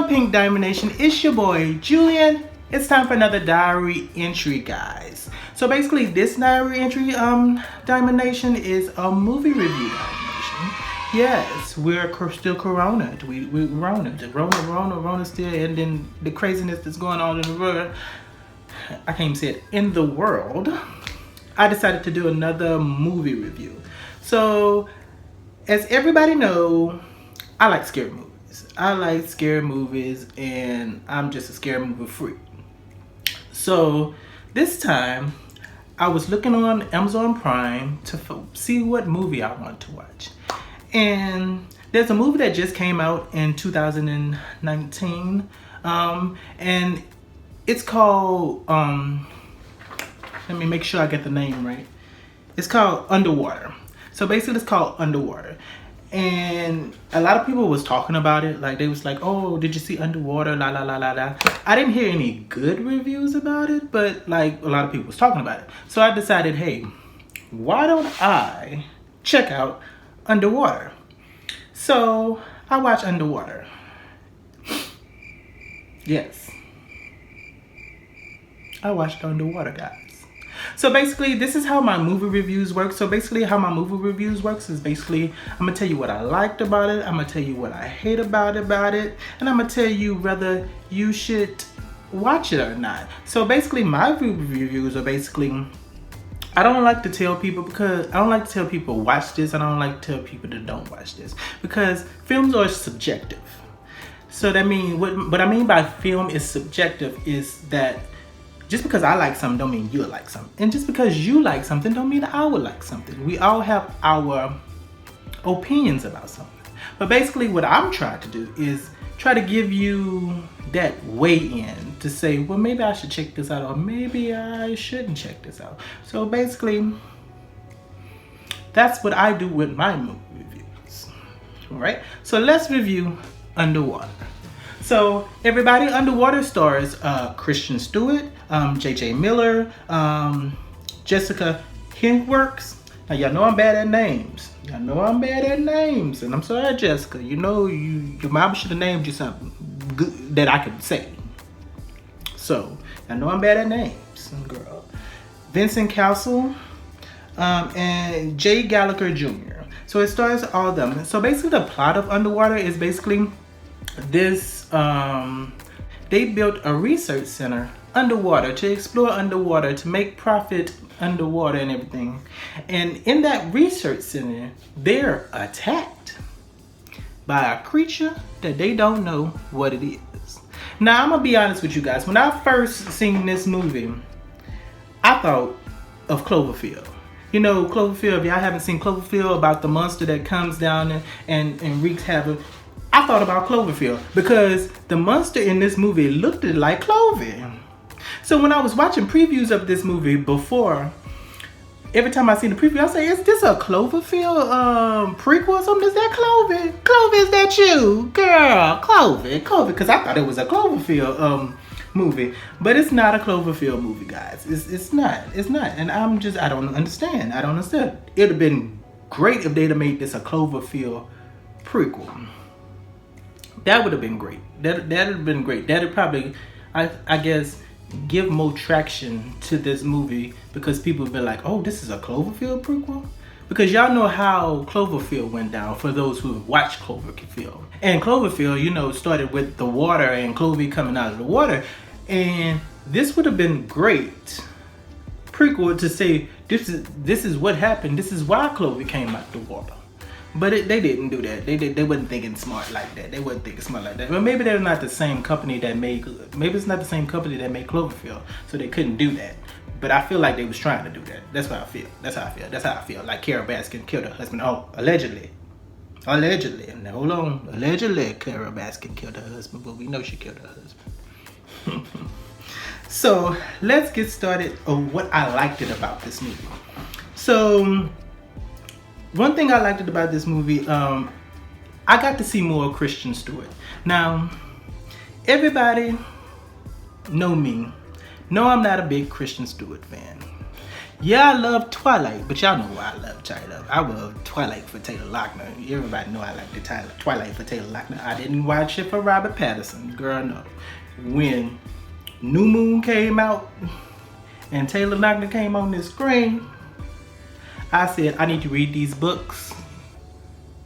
on, Pink Diamond Nation? It's your boy Julian. It's time for another diary entry, guys. So basically, this diary entry, Diamond Nation, is a movie review, Diamond Nation. Yes, we're still Corona. We Rona still, and then the craziness that's going on in the world. I can't even say it, in the world. I decided to do another movie review. So, as everybody know, I like scary movies. And I'm just a scary movie freak. So this time I was looking on Amazon Prime to see what movie I want to watch. And there's a movie that just came out in 2019. And it's called, let me make sure I get the name right. It's called Underwater. So basically it's called Underwater. And a lot of people was talking about it. Like, they was like, oh, did you see Underwater? La la la la la. I didn't hear any good reviews about it, but like a lot of people was talking about it. So I decided, hey, why don't I check out Underwater? So I watched Underwater. Yes. I watched Underwater, guys. So basically, this is how my movie reviews work. So basically, how my movie reviews works is basically, I'm gonna tell you what I liked about it, I'm gonna tell you what I hate about it, and I'm gonna tell you whether you should watch it or not. So basically, my movie reviews are basically, I don't like to tell people watch this. I don't like to tell people that don't watch this, because films are subjective. So that means, what I mean by film is subjective is that just because I like something don't mean you'll like something. And just because you like something don't mean that I would like something. We all have our opinions about something. But basically what I'm trying to do is try to give you that weigh in to say, well, maybe I should check this out, or maybe I shouldn't check this out. So basically, that's what I do with my movie reviews. All right, so let's review Underwater. So everybody, Underwater stars Kristen Stewart, J.J. Miller, Jessica Henwick. Now y'all know I'm bad at names. And I'm sorry, Jessica. You know, your mom should have named you something good that I could say. So I know I'm bad at names, girl. Vincent Castle, and Jay Gallagher Jr. So it stars all of them. So basically, the plot of Underwater is basically this. They built a research center underwater to explore underwater, to make profit underwater and everything. And in that research center, they're attacked by a creature that they don't know what it is. Now, I'm gonna be honest with you guys. When I first seen this movie, I thought of Cloverfield. You know, Cloverfield, if y'all haven't seen Cloverfield, about the monster that comes down and wreaks havoc, I thought about Cloverfield because the monster in this movie looked like Clover. So when I was watching previews of this movie before, every time I seen the preview, I say, is this a Cloverfield prequel or something? Is that Clover? Clover, is that you? Girl, Clover. Because I thought it was a Cloverfield movie. But it's not a Cloverfield movie, guys. It's not. And I don't understand. It would have been great if they'd have made this a Cloverfield prequel. That would have been great. That would have been great. That would probably, I guess, give more traction to this movie, because people would be like, oh, this is a Cloverfield prequel? Because y'all know how Cloverfield went down, for those who have watched Cloverfield. And Cloverfield, you know, started with the water and Clovey coming out of the water. And this would have been great prequel to say, this is what happened. This is why Clovey came out the water. But they didn't do that. They wasn't thinking smart like that. But maybe they're not the same company that made. Maybe it's not the same company that made Cloverfield, so they couldn't do that. But I feel like they was trying to do that. That's how I feel. Like Carol Baskin killed her husband. Oh, allegedly. And hold on. Allegedly, Carol Baskin killed her husband, but we know she killed her husband. So let's get started on what I liked about this movie. So, one thing I liked about this movie, I got to see more of Kristen Stewart. Now, everybody know me. No, I'm not a big Kristen Stewart fan. Yeah, I love Twilight, but y'all know why I love Twilight. I love Twilight for Taylor Lautner. Everybody know I like the Twilight for Taylor Lautner. I didn't watch it for Robert Pattinson. Girl, no. When New Moon came out and Taylor Lautner came on the screen, I said, I need to read these books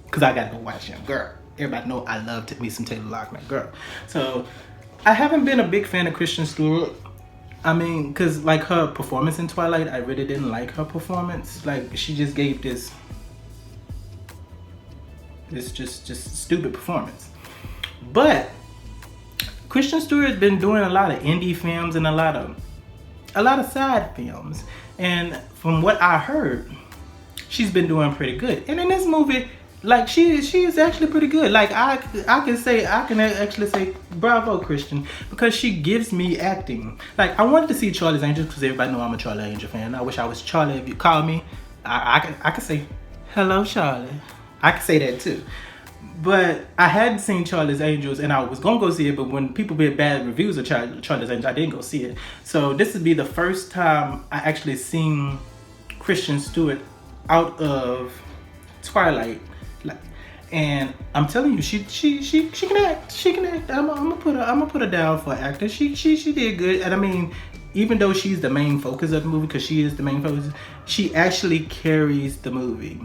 because I gotta go watch them. Girl, everybody know I love me some Taylor Lautner. Girl. So, I haven't been a big fan of Kristen Stewart. I mean, cause like her performance in Twilight, I really didn't like her performance. Like she just gave this just stupid performance. But Kristen Stewart has been doing a lot of indie films and a lot of side films. And from what I heard, she's been doing pretty good. And in this movie, like she is actually pretty good. Like I can actually say bravo, Christian, because she gives me acting. Like I wanted to see Charlie's Angels because everybody know I'm a Charlie Angel fan. I wish I was Charlie. If you call me, I could say hello, Charlie. I could say that too. But I hadn't seen Charlie's Angels and I was gonna go see it, but when people get bad reviews of Charlie's Angels, I didn't go see it. So this would be the first time I actually seen Kristen Stewart out of Twilight. And I'm telling you, she can act. She can act. I'm gonna put her down for acting. She did good. And I mean, even though she's the main focus of the movie, because she is the main focus, she actually carries the movie.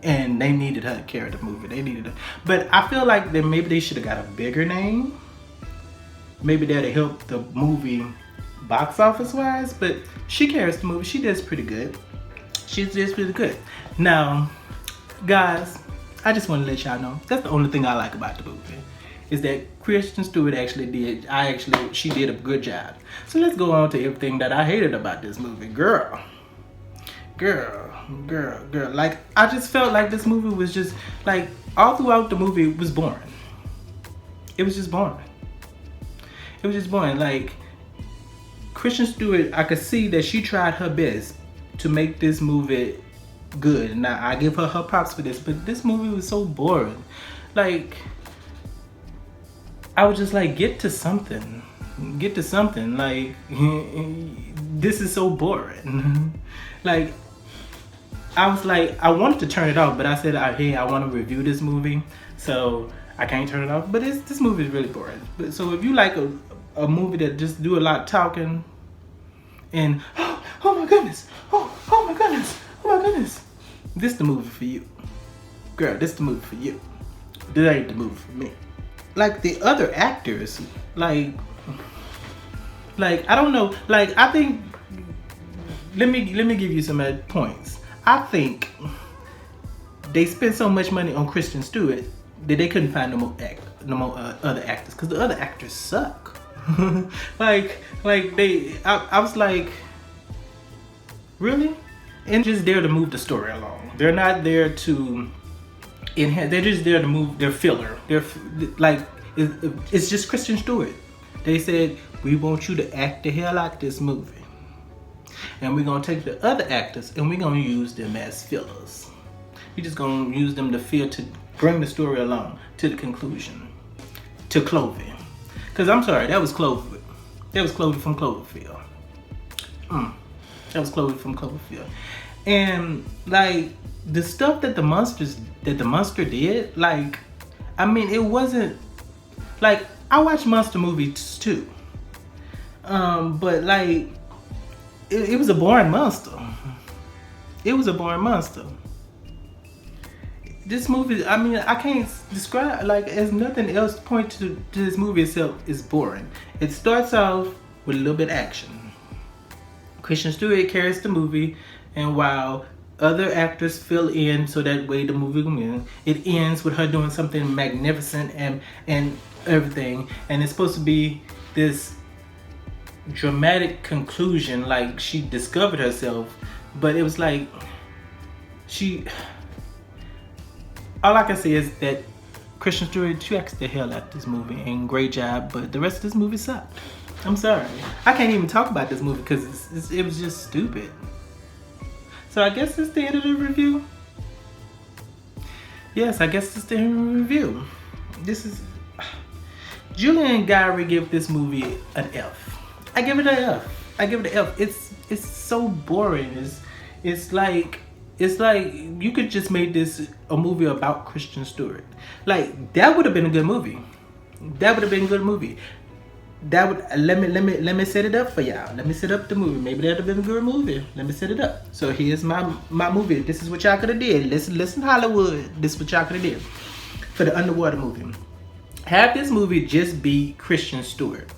And they needed her to carry the movie. They needed her. But I feel like that maybe they should have got a bigger name. Maybe that'll help the movie box office wise. But she carries the movie. She does pretty good. She does pretty good. Now, guys, I just want to let y'all know that's the only thing I like about the movie is that Kristen Stewart she did a good job. So let's go on to everything that I hated about this movie. Girl. Like I just felt like this movie was just like all throughout the movie it was boring. It was just boring. Like Kristen Stewart, I could see that she tried her best to make this movie good. Now I give her props for this, but this movie was so boring. Like I was just like, get to something. Like this is so boring. Like I was like, I wanted to turn it off, but I said, hey, I want to review this movie, so I can't turn it off. But this movie is really boring. But so if you like a movie that just do a lot of talking and oh my goodness, oh my goodness, this the movie for you, girl. This the movie for you. This ain't the movie for me. Like the other actors, like I don't know. Like I think, let me give you some points. I think they spent so much money on Kristen Stewart that they couldn't find no more other actors because the other actors suck. like I was like, really? And just there to move the story along. They're not there to enhance. They're just there to move their filler. It's just Kristen Stewart. They said, we want you to act the hell out this movie. And we're gonna take the other actors and we're gonna use them as fillers. We're just gonna use them to bring the story along to the conclusion. To Clovey. Cause I'm sorry, that was Clovey. That was Clovey from Cloverfield. That was Clovey from Cloverfield. And like the stuff that the monster did, like, I mean, it wasn't like I watch monster movies too. But like it was a boring monster. It was a boring monster. This movie, I mean, I can't describe, like, as nothing else point to this movie itself is boring. It starts off with a little bit of action. Kristen Stewart carries the movie, and while other actors fill in so that way the movie can end, it ends with her doing something magnificent and everything. And it's supposed to be this dramatic conclusion, like she discovered herself, but it was like all I can say is that Kristen Stewart, she acts the hell out of this movie and great job, but the rest of this movie sucked. I'm sorry. I can't even talk about this movie because it was just stupid. So I guess it's the end of the review. Yes, I guess it's the end of the review. This is Julian and Gary give this movie an F. I give it an F. It's it's so boring. It's like you could just make this a movie about Kristen Stewart. Like that would have been a good movie. That would have been a good movie. That would let me set it up for y'all. Let me set up the movie. Maybe that'd have been a good movie. Let me set it up. So here's my movie. This is what y'all could have did. Listen Hollywood. This is what y'all could have did for the underwater movie. Have this movie just be Kristen Stewart,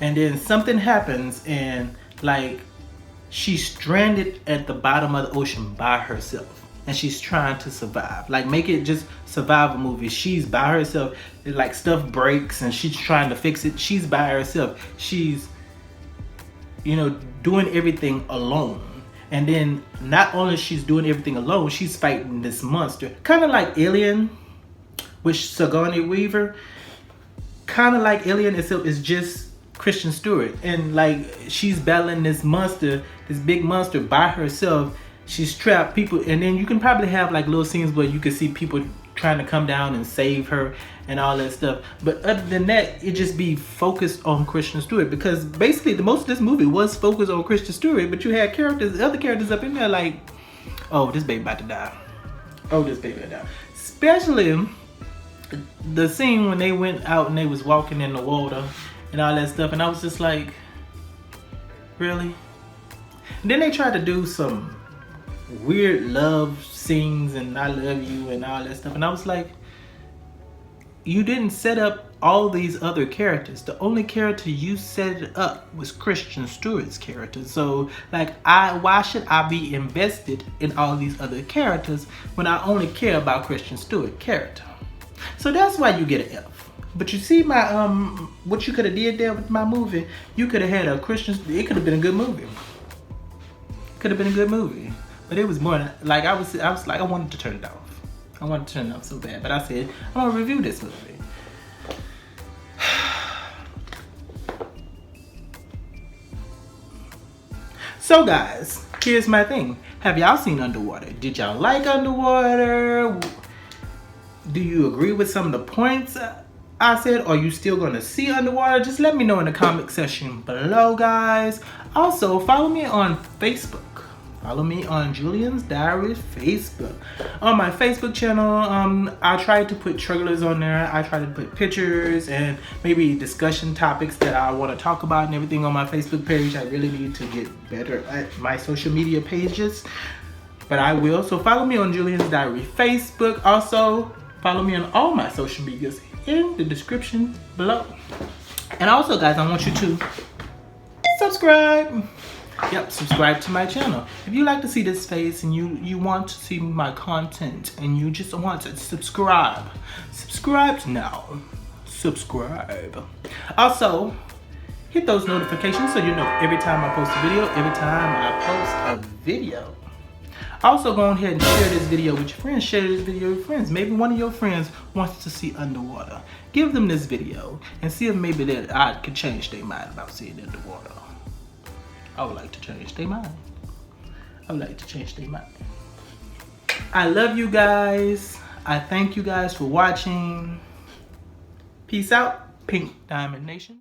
and then something happens and like she's stranded at the bottom of the ocean by herself, and she's trying to survive. Like make it just survival movie. She's by herself. Like stuff breaks and she's trying to fix it. She's by herself. She's, doing everything alone. And then not only she's doing everything alone, she's fighting this monster. Kind of like Alien with Sigourney Weaver. Kind of like Alien, except it's just Kristen Stewart. And like she's battling this monster, this big monster by herself. She's trapped people, and then you can probably have like little scenes where you can see people trying to come down and save her and all that stuff. But other than that, it just be focused on Kristen Stewart, because basically the most of this movie was focused on Kristen Stewart, but you had other characters up in there like, oh, this baby about to die. Oh, this baby about to die. Especially the scene when they went out and they was walking in the water and all that stuff, and I was just like, really? And then they tried to do some weird love scenes and I love you and all that stuff, and I was like, you didn't set up all these other characters. The only character you set up was Kristen Stewart's character. So like, why should I be invested in all these other characters when I only care about Kristen Stewart character? So that's why you get an F. But you see my what you could have did there with my movie, you could have had a Kristen. It could have been a good movie. Could have been a good movie. But it was more like I was like, I wanted to turn it off. I wanted to turn it off so bad. But I said, I'm gonna review this movie. So guys, here's my thing. Have y'all seen Underwater? Did y'all like Underwater? Do you agree with some of the points I said? Are you still gonna see Underwater? Just let me know in the comment section below, guys. Also, follow me on Facebook. Follow me on Julian's Diary Facebook. On my Facebook channel, I try to put trailers on there. I try to put pictures and maybe discussion topics that I want to talk about and everything on my Facebook page. I really need to get better at my social media pages, but I will. So follow me on Julian's Diary Facebook. Also, follow me on all my social medias in the description below. And also, guys, I want you to subscribe. Yep, subscribe to my channel. If you like to see this face and you want to see my content and you just want to subscribe now. Subscribe. Also, hit those notifications so you know every time I post a video, Also, go ahead and share this video with your friends. Share this video with your friends. Maybe one of your friends wants to see Underwater. Give them this video and see if maybe that I could change their mind about seeing Underwater. I would like to change their mind. I love you guys. I thank you guys for watching. Peace out, Pink Diamond Nation.